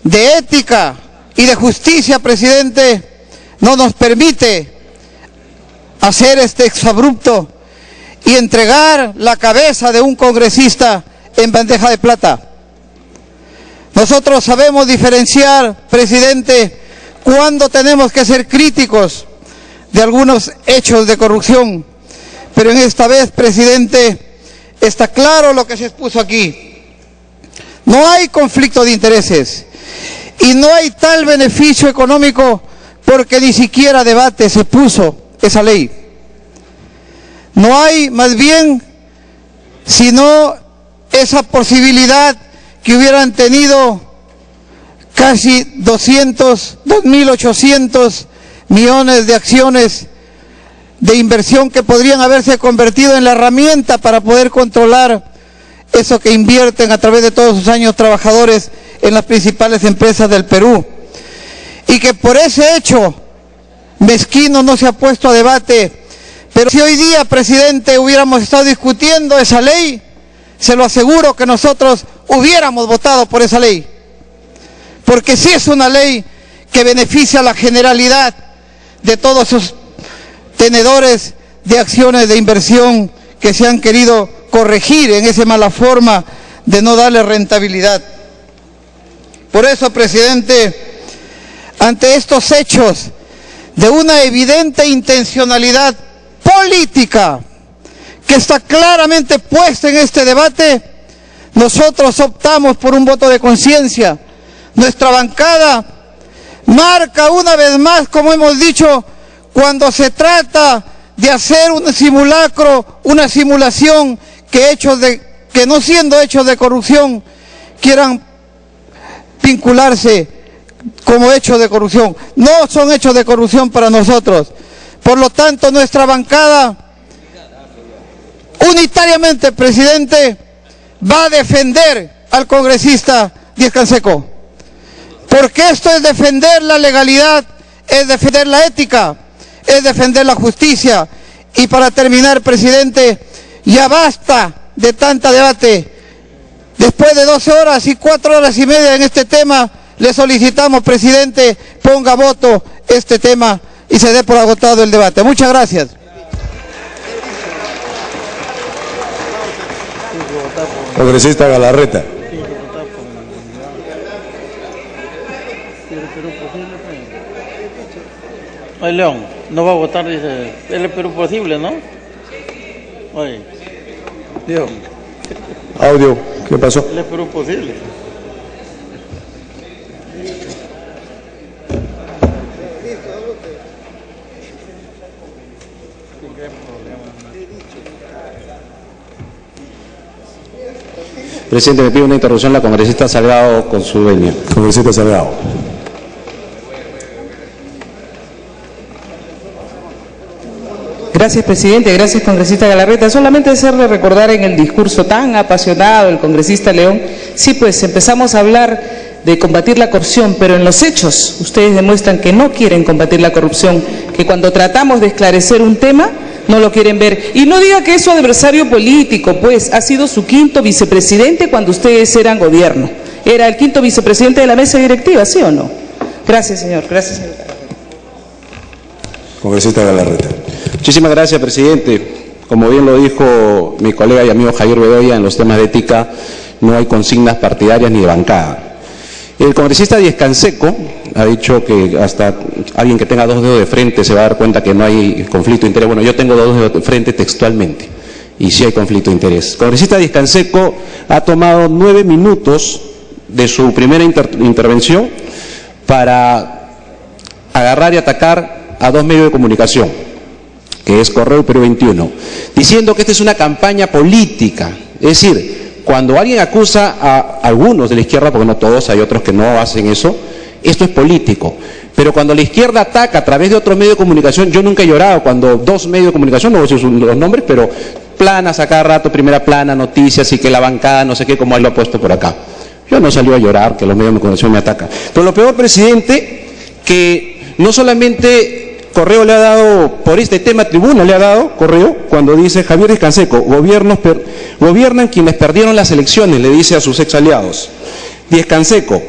de ética y de justicia, presidente, no nos permite hacer este exabrupto y entregar la cabeza de un congresista en bandeja de plata. Nosotros sabemos diferenciar, presidente, cuándo tenemos que ser críticos de algunos hechos de corrupción, pero en esta vez, presidente, está claro lo que se expuso aquí. No hay conflicto de intereses y no hay tal beneficio económico porque ni siquiera debate se puso esa ley. No hay más bien sino esa posibilidad que hubieran tenido casi 2.800 millones de acciones de inversión que podrían haberse convertido en la herramienta para poder controlar eso que invierten a través de todos sus años trabajadores en las principales empresas del Perú. Y que por ese hecho mezquino no se ha puesto a debate. Pero si hoy día, presidente, hubiéramos estado discutiendo esa ley, se lo aseguro que nosotros hubiéramos votado por esa ley. Porque sí es una ley que beneficia a la generalidad de todos esos tenedores de acciones de inversión que se han querido corregir en esa mala forma de no darle rentabilidad. Por eso, presidente, ante estos hechos de una evidente intencionalidad política que está claramente puesta en este debate, nosotros optamos por un voto de conciencia. Nuestra bancada marca una vez más, como hemos dicho, cuando se trata de hacer un simulacro, una simulación que no siendo hechos de corrupción quieran vincularse como hechos de corrupción. No son hechos de corrupción para nosotros. Por lo tanto, nuestra bancada unitariamente, presidente, va a defender al congresista Díaz Canseco. Porque esto es defender la legalidad, es defender la ética, es defender la justicia. Y para terminar, presidente, ya basta de tanta debate. Después de 12 horas y 4 horas y media en este tema, le solicitamos, presidente, ponga a voto este tema y se dé por agotado el debate. Muchas gracias. Congresista Galarreta. Oye, León, no va a votar, dice, el Perú posible, ¿no? Oye, León. Audio, ¿qué pasó? El Perú posible. Presidente, me pide una interrupción la congresista Salgado con su venia. Congresista Salgado. Gracias, presidente. Gracias, congresista Galarreta. Solamente hacerle recordar en el discurso tan apasionado del congresista León, sí, pues empezamos a hablar de combatir la corrupción, pero en los hechos ustedes demuestran que no quieren combatir la corrupción, que cuando tratamos de esclarecer un tema no lo quieren ver. Y no diga que es su adversario político, pues ha sido su quinto vicepresidente cuando ustedes eran gobierno. Era el quinto vicepresidente de la mesa directiva, ¿sí o no? Gracias, señor. Gracias, señor. Congresista Galarreta. Muchísimas gracias, presidente. Como bien lo dijo mi colega y amigo Javier Bedoya, en los temas de ética no hay consignas partidarias ni de bancada. El congresista Díaz Canseco ha dicho que hasta alguien que tenga 2 dedos de frente se va a dar cuenta que no hay conflicto de interés. Bueno, yo tengo 2 dedos de frente textualmente y sí hay conflicto de interés. El congresista Díaz Canseco ha tomado 9 minutos de su primera intervención para agarrar y atacar a 2 medios de comunicación, que es Correo y Perú 21, diciendo que esta es una campaña política. Es decir, cuando alguien acusa a algunos de la izquierda, porque no todos, hay otros que no hacen eso, esto es político. Pero cuando la izquierda ataca a través de otro medio de comunicación, yo nunca he llorado cuando 2 medios de comunicación, no voy a decir los nombres, pero planas a cada rato, primera plana, noticias y que la bancada, no sé qué, como él lo ha puesto por acá. Yo no salí a llorar que los medios de comunicación me atacan. Pero lo peor, presidente, que no solamente Correo le ha dado, por este tema tribuna le ha dado, Correo, cuando dice Javier Díaz Canseco, gobiernan quienes perdieron las elecciones, le dice a sus ex aliados. Díaz Canseco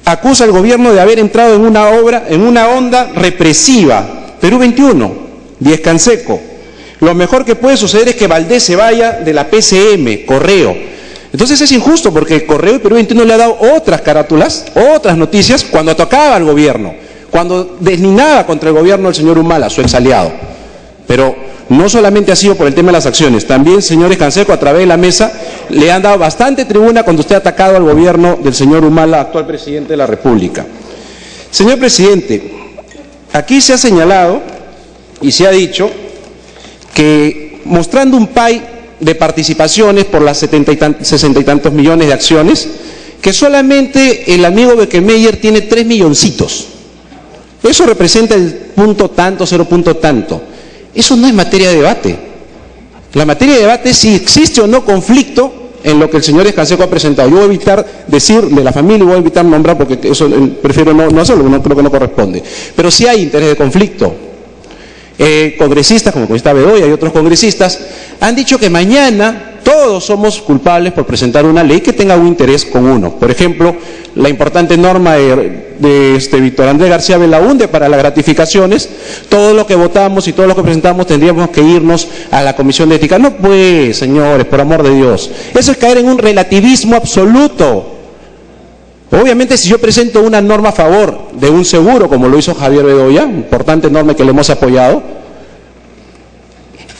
acusa al gobierno de haber entrado en una onda represiva. Perú 21, Díaz Canseco, lo mejor que puede suceder es que Valdés se vaya de la PCM, Correo. Entonces es injusto porque Correo y Perú 21 le ha dado otras carátulas, otras noticias cuando atacaba al gobierno, cuando deslinaba contra el gobierno del señor Humala, su ex aliado. Pero no solamente ha sido por el tema de las acciones, también, señores Canseco, a través de la mesa, le han dado bastante tribuna cuando usted ha atacado al gobierno del señor Humala, actual presidente de la República. Señor presidente, aquí se ha señalado y se ha dicho que mostrando un PAI de participaciones por las 60 y tantos millones de acciones, que solamente el amigo Beckemeyer tiene 3 milloncitos. Eso representa el punto tanto, 0 punto tanto. Eso no es materia de debate. La materia de debate es si existe o no conflicto en lo que el señor Canseco ha presentado. Yo voy a evitar decir de la familia y voy a evitar nombrar porque eso prefiero no hacerlo, no creo que no corresponde. Pero sí hay interés de conflicto. Congresistas, como el congresista Bedoya y otros congresistas, han dicho que mañana todos somos culpables por presentar una ley que tenga un interés con uno. Por ejemplo, la importante norma de Víctor Andrés García Belaúnde para las gratificaciones, todo lo que votamos y todo lo que presentamos tendríamos que irnos a la Comisión de Ética. No pues, señores, por amor de Dios. Eso es caer en un relativismo absoluto. Obviamente, si yo presento una norma a favor de un seguro, como lo hizo Javier Bedoya, importante norma que le hemos apoyado,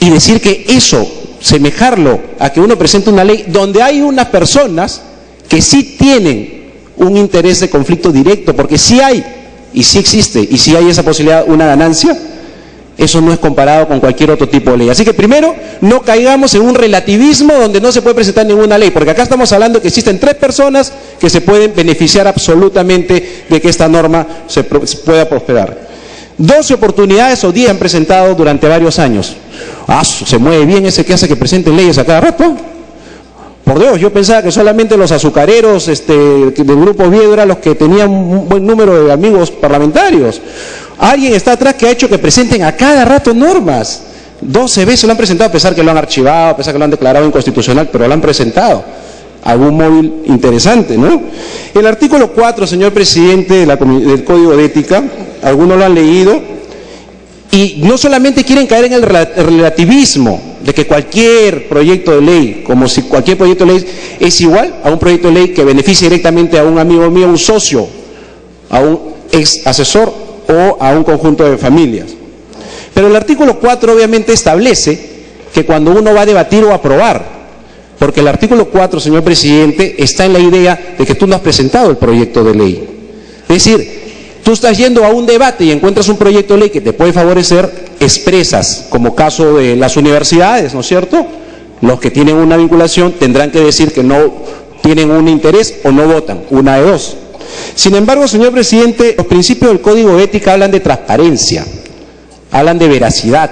y decir que eso, semejarlo a que uno presente una ley donde hay unas personas que sí tienen un interés de conflicto directo, porque sí hay, y sí existe, y sí hay esa posibilidad, una ganancia, eso no es comparado con cualquier otro tipo de ley. Así que primero, no caigamos en un relativismo donde no se puede presentar ninguna ley, porque acá estamos hablando de que existen 3 personas que se pueden beneficiar absolutamente de que esta norma se pueda prosperar. 12 oportunidades o 10 han presentado durante varios años. Se mueve bien ese que hace que presenten leyes a cada rato. Por Dios, yo pensaba que solamente los azucareros del Grupo Viedo eran los que tenían un buen número de amigos parlamentarios. Alguien está atrás que ha hecho que presenten a cada rato normas. 12 veces lo han presentado, a pesar que lo han archivado, a pesar que lo han declarado inconstitucional, pero lo han presentado. Algún móvil interesante, ¿no? El artículo 4, señor presidente, del Código de Ética, algunos lo han leído, y no solamente quieren caer en el relativismo de que cualquier proyecto de ley, como si cualquier proyecto de ley es igual a un proyecto de ley que beneficie directamente a un amigo mío, un socio, a un ex asesor o a un conjunto de familias. Pero el artículo 4 obviamente establece que cuando uno va a debatir o aprobar, porque el artículo 4, señor presidente, está en la idea de que tú no has presentado el proyecto de ley. Es decir, tú estás yendo a un debate y encuentras un proyecto de ley que te puede favorecer, expresas, como caso de las universidades, ¿no es cierto? Los que tienen una vinculación tendrán que decir que no tienen un interés o no votan, una de dos. Sin embargo, señor presidente, los principios del Código de Ética hablan de transparencia, hablan de veracidad.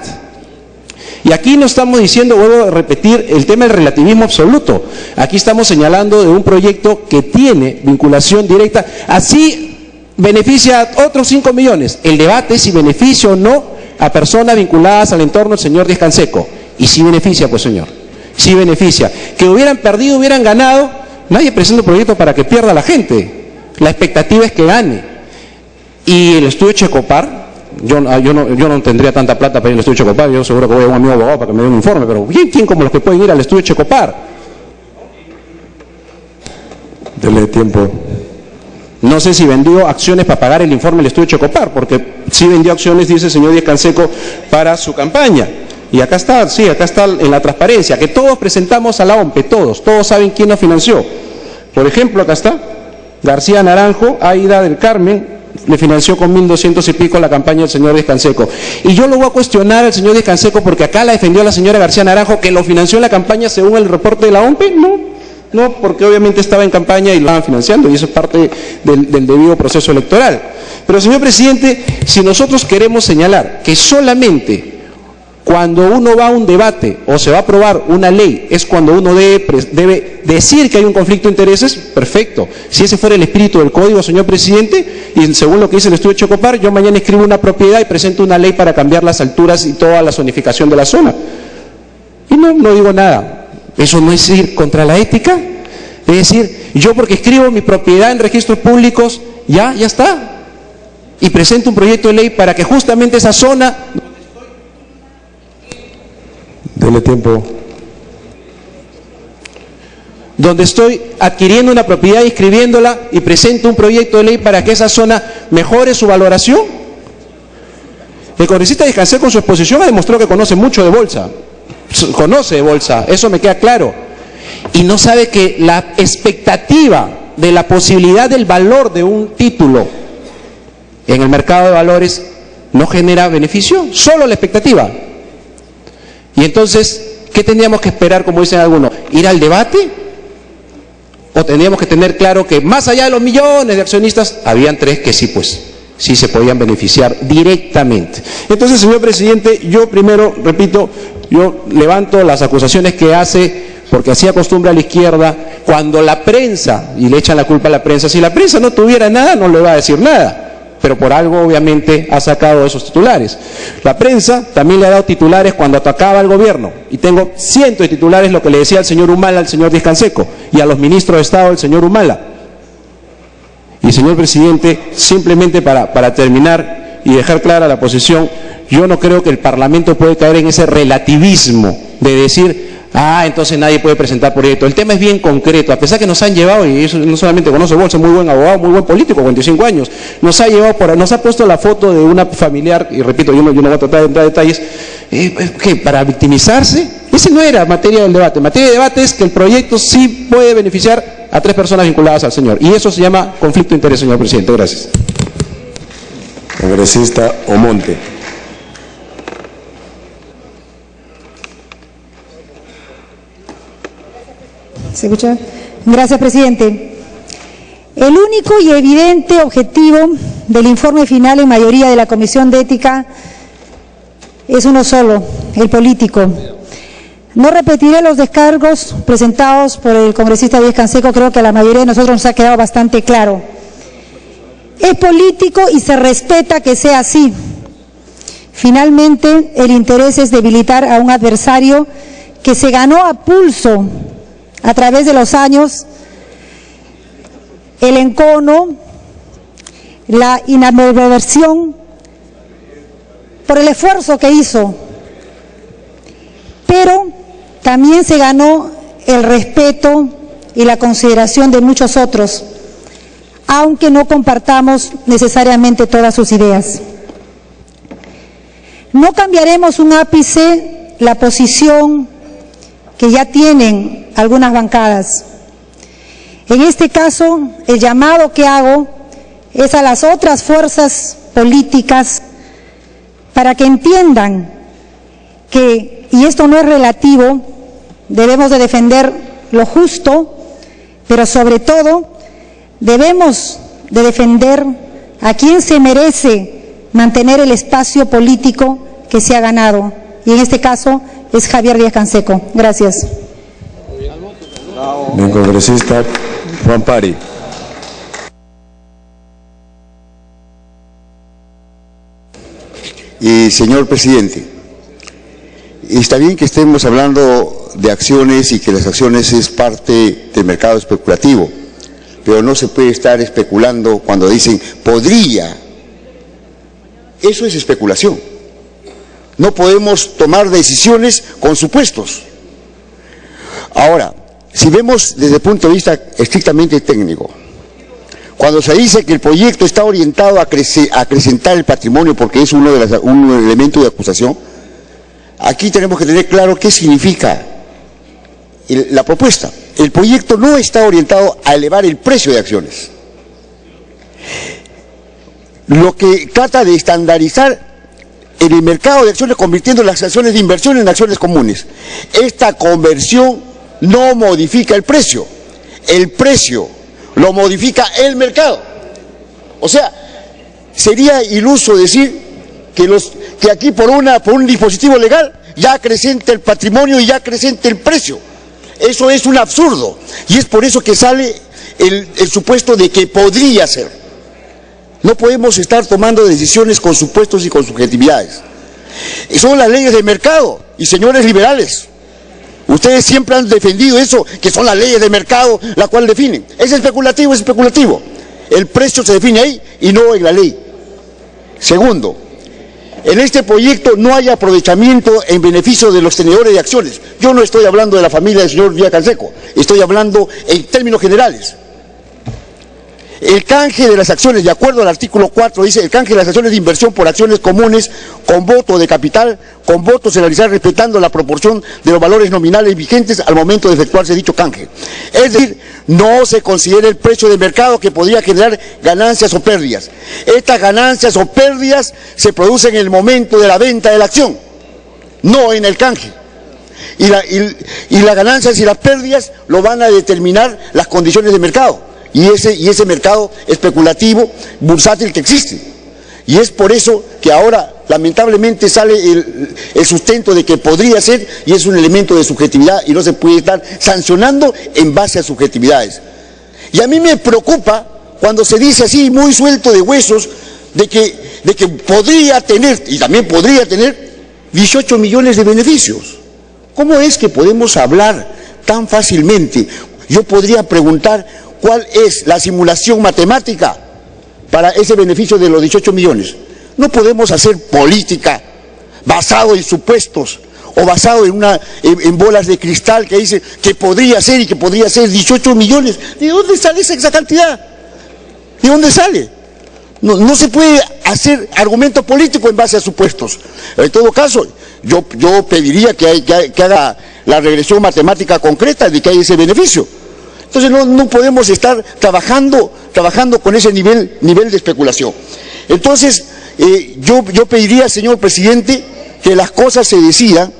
Y aquí no estamos diciendo, vuelvo a repetir, el tema del relativismo absoluto. Aquí estamos señalando de un proyecto que tiene vinculación directa, así beneficia a otros 5 millones. El debate es si beneficia o no a personas vinculadas al entorno del señor Díaz Canseco. Y si beneficia, pues señor, si beneficia. Que hubieran perdido, hubieran ganado, nadie presenta un proyecto para que pierda la gente. La expectativa es que gane. Y el estudio Checopar, yo no tendría tanta plata para ir al estudio Checopar, yo seguro que voy a un amigo abogado para que me dé un informe, pero ¿quién como los que pueden ir al estudio Checopar? Dele tiempo. No sé si vendió acciones para pagar el informe del estudio Checopar, porque sí vendió acciones, dice el señor Díaz Canseco, para su campaña. Y acá está, sí, acá está en la transparencia, que todos presentamos a la OMPE, todos saben quién nos financió. Por ejemplo, acá está, García Naranjo, Aida del Carmen, le financió con 1.200 y pico la campaña del señor Díaz Canseco. Y yo lo voy a cuestionar al señor Díaz Canseco porque acá la defendió la señora García Naranjo, que lo financió en la campaña según el reporte de la OMPE, no, porque obviamente estaba en campaña y lo estaban financiando, y eso es parte del debido proceso electoral. Pero, señor presidente, si nosotros queremos señalar que solamente cuando uno va a un debate o se va a aprobar una ley es cuando uno debe decir que hay un conflicto de intereses, perfecto. Si ese fuera el espíritu del código, señor presidente, y según lo que dice el estudio Checopar, yo mañana escribo una propiedad y presento una ley para cambiar las alturas y toda la zonificación de la zona. Y no digo nada. ¿Eso no es ir contra la ética? Es decir, yo porque escribo mi propiedad en registros públicos, ya está. Y presento un proyecto de ley para que justamente esa zona... Dele tiempo. Donde estoy adquiriendo una propiedad, inscribiéndola, y presento un proyecto de ley para que esa zona mejore su valoración. El congresista Díaz-Canseco con su exposición ha demostrado que conoce mucho de bolsa. Conoce de bolsa, eso me queda claro. Y no sabe que la expectativa de la posibilidad del valor de un título en el mercado de valores no genera beneficio, solo la expectativa. Y entonces, ¿qué tendríamos que esperar, como dicen algunos? ¿Ir al debate? ¿O tendríamos que tener claro que más allá de los millones de accionistas, habían 3 que sí, pues, sí se podían beneficiar directamente? Entonces, señor presidente, yo primero, repito, yo levanto las acusaciones que hace, porque así acostumbra a la izquierda, cuando la prensa, y le echan la culpa a la prensa, si la prensa no tuviera nada, no le va a decir nada. Pero por algo obviamente ha sacado esos titulares. La prensa también le ha dado titulares cuando atacaba al gobierno, y tengo cientos de titulares, lo que le decía al señor Humala, al señor Díaz-Canseco, y a los ministros de Estado, el señor Humala. Y señor presidente, simplemente para terminar y dejar clara la posición, yo no creo que el Parlamento puede caer en ese relativismo de decir, entonces nadie puede presentar proyecto. El tema es bien concreto, a pesar que nos han llevado, y eso no solamente conoce Bolsa, muy buen abogado, muy buen político, 45 años, nos ha puesto la foto de una familiar, y repito, yo no voy a tratar de entrar en detalles, ¿qué? ¿Para victimizarse? Ese no era materia del debate. Materia de debate es que el proyecto sí puede beneficiar a 3 personas vinculadas al señor, y eso se llama conflicto de interés, señor presidente. Gracias. Congresista Omonte. ¿Se escucha? Gracias, presidente. El único y evidente objetivo del informe final en mayoría de la Comisión de Ética es uno solo, el político. No repetiré los descargos presentados por el congresista Díaz-Canseco, creo que a la mayoría de nosotros nos ha quedado bastante claro. Es político y se respeta que sea así. Finalmente, el interés es debilitar a un adversario que se ganó a pulso a través de los años el encono, la inadversión por el esfuerzo que hizo, pero también se ganó el respeto y la consideración de muchos otros, aunque no compartamos necesariamente todas sus ideas. No cambiaremos un ápice la posición que ya tienen algunas bancadas. En este caso, el llamado que hago es a las otras fuerzas políticas para que entiendan que, y esto no es relativo, debemos de defender lo justo, pero sobre todo debemos de defender a quien se merece mantener el espacio político que se ha ganado, y en este caso es Javier Díaz-Canseco. Gracias. Bien, congresista Juan Pari. Señor presidente, está bien que estemos hablando de acciones y que las acciones es parte del mercado especulativo, pero no se puede estar especulando cuando dicen podría. Eso es especulación. No podemos tomar decisiones con supuestos. Ahora, si vemos desde el punto de vista estrictamente técnico, cuando se dice que el proyecto está orientado a acrecentar el patrimonio porque es un elemento de acusación, aquí tenemos que tener claro qué significa la propuesta. El proyecto no está orientado a elevar el precio de acciones. Lo que trata de estandarizar en el mercado de acciones, convirtiendo las acciones de inversión en acciones comunes. Esta conversión no modifica el precio lo modifica el mercado. O sea, sería iluso decir que aquí por un dispositivo legal ya acrecenta el patrimonio y ya acrecenta el precio. Eso es un absurdo, y es por eso que sale el supuesto de que podría ser. No podemos estar tomando decisiones con supuestos y con subjetividades. Son las leyes del mercado, y señores liberales, ustedes siempre han defendido eso, que son las leyes del mercado la cual definen. Es especulativo, es especulativo. El precio se define ahí y no en la ley. Segundo, en este proyecto no hay aprovechamiento en beneficio de los tenedores de acciones. Yo no estoy hablando de la familia del señor Díaz-Canseco, estoy hablando en términos generales. El canje de las acciones, de acuerdo al artículo 4, dice el canje de las acciones de inversión por acciones comunes con voto de capital, con voto se realizará respetando la proporción de los valores nominales vigentes al momento de efectuarse dicho canje. Es decir, no se considera el precio de mercado que podría generar ganancias o pérdidas. Estas ganancias o pérdidas se producen en el momento de la venta de la acción, no en el canje. Y las ganancias y las pérdidas lo van a determinar las condiciones de mercado. Y ese mercado especulativo, bursátil que existe. Y es por eso que ahora lamentablemente sale el sustento de que podría ser, y es un elemento de subjetividad y no se puede estar sancionando en base a subjetividades. Y a mí me preocupa cuando se dice así muy suelto de huesos de que podría tener, y también podría tener, 18 millones de beneficios. ¿Cómo es que podemos hablar tan fácilmente? Yo podría preguntar, ¿cuál es la simulación matemática para ese beneficio de los 18 millones? No podemos hacer política basado en supuestos o basado en bolas de cristal que dice que podría ser y que podría ser 18 millones. ¿De dónde sale esa cantidad? ¿De dónde sale? No se puede hacer argumento político en base a supuestos. En todo caso, yo pediría que haga la regresión matemática concreta de que hay ese beneficio. Entonces no podemos estar trabajando con ese nivel de especulación. Entonces, yo pediría, señor presidente, que las cosas se decidan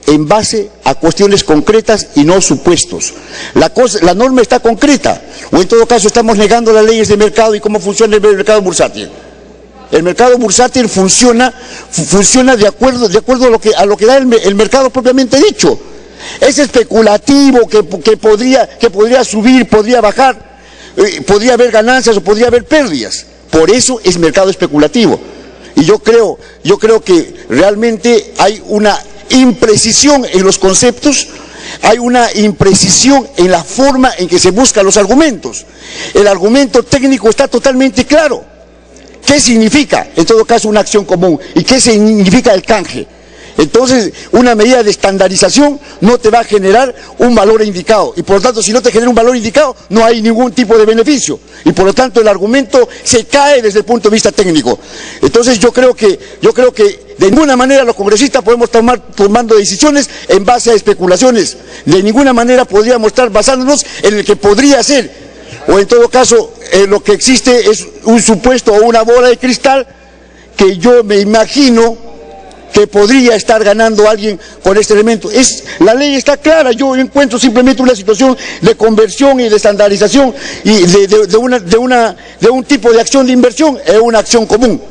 en base a cuestiones concretas y no supuestos. La norma está concreta, o en todo caso estamos negando las leyes de mercado y cómo funciona el mercado bursátil. El mercado bursátil funciona de acuerdo a lo que da el mercado propiamente dicho. Es especulativo que podría subir, podría bajar, podría haber ganancias o podría haber pérdidas. Por eso es mercado especulativo. Y yo creo que realmente hay una imprecisión en los conceptos, hay una imprecisión en la forma en que se buscan los argumentos. El argumento técnico está totalmente claro. ¿Qué significa, en todo caso, una acción común? ¿Y qué significa el canje? Entonces, una medida de estandarización no te va a generar un valor indicado. Y por lo tanto, si no te genera un valor indicado, no hay ningún tipo de beneficio. Y por lo tanto, el argumento se cae desde el punto de vista técnico. Entonces, yo creo que de ninguna manera los congresistas podemos estar tomando decisiones en base a especulaciones. De ninguna manera podríamos estar basándonos en el que podría ser. O en todo caso, lo que existe es un supuesto o una bola de cristal que yo me imagino que podría estar ganando alguien con este elemento. La ley está clara, yo encuentro simplemente una situación de conversión y de estandarización y de un tipo de acción de inversión en una acción común.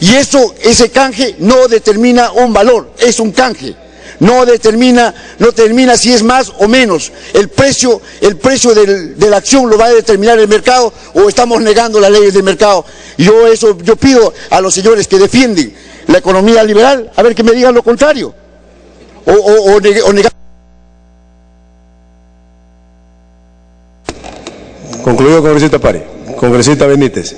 Y ese canje no determina un valor, es un canje. No determina si es más o menos. El precio de la acción lo va a determinar el mercado o estamos negando las leyes del mercado. Yo pido a los señores que defienden la economía liberal, a ver que me digan lo contrario. O negar. Concluido, congresista Pari. Congresista Benítez.